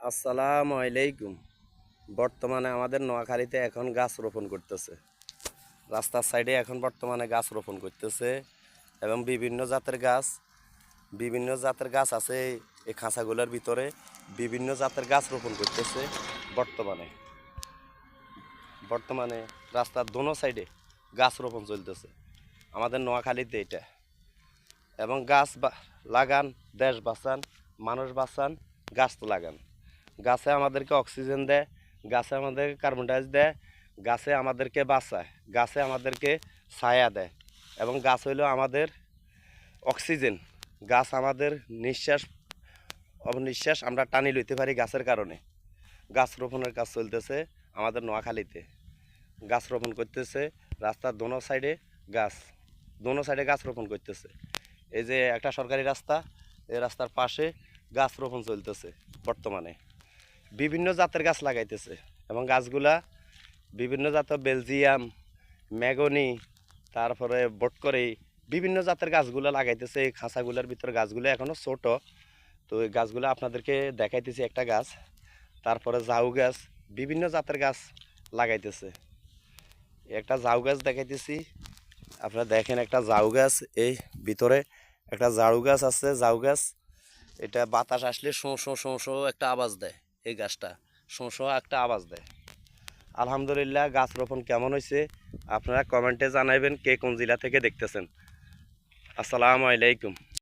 আসসালামু আলাইকুম। বর্তমানে আমাদের নোয়াখালীতে এখন গাছ রোপণ করতেছে। রাস্তার সাইডে এখন বর্তমানে গাছ রোপণ করতেছে এবং বিভিন্ন জাতের গাছ আছে। এই খাঁচাগুলোর ভিতরে বিভিন্ন জাতের গাছ রোপণ করতেছে। বর্তমানে বর্তমানে রাস্তার দোনো সাইডে গাছ রোপণ চলতেছে আমাদের নোয়াখালীতে এটা। এবং লাগান, দেশ বাঁচান, মানুষ বাঁচান, গাছ তো লাগান। গাছে আমাদেরকে অক্সিজেন দেয়, গাছে আমাদেরকে কার্বন ডাই দেয়, গাছে আমাদেরকে বাঁচায়, গাছে আমাদেরকে ছায়া দেয় এবং গাছ হইল আমাদের অক্সিজেন। গাছ আমাদের নিঃশ্বাস অবনিঃশ্বাস আমরা টানি লইতে পারি গাছের কারণে। গাছ রোপণের কাজ চলতেছে আমাদের নোয়াখালীতে। গাছ রোপণ করতেছে রাস্তার দোনো সাইডে গাছ রোপণ করতেছে। এই যে একটা সরকারি রাস্তা, এই রাস্তার পাশে গাছ রোপণ চলতেছে বর্তমানে। বিভিন্ন জাতের গাছ লাগাইতেছে এবং গাছগুলা বিভিন্ন জাতের বেলজিয়াম, ম্যাগনি, তারপরে বটকরি, বিভিন্ন জাতের গাছগুলো লাগাইতেছে। এই খাঁচাগুলোর ভিতরে গাছগুলো এখনও ছোট। তো এই গাছগুলো আপনাদেরকে দেখাইতেছি একটা গাছ, তারপরে ঝাউ গাছ, বিভিন্ন জাতের গাছ লাগাইতেছে। একটা ঝাউ গাছ দেখাইতেছি, আপনারা দেখেন একটা ঝাউ গাছ। এই ভিতরে একটা ঝাউ গাছ আছে। ঝাউ গাছ এটা বাতাস আসলে শোঁ শোঁ শোঁ শোঁ একটা আওয়াজ দেয়। এই গাছটা শোঁ শোঁ একটা আওয়াজ দেয়। আলহামদুলিল্লাহ, গাছ রোপণ কেমন হয়েছে আপনারা কমেন্টে জানাবেন কে কোন জেলা থেকে দেখতেছেন। আসসালামু আলাইকুম।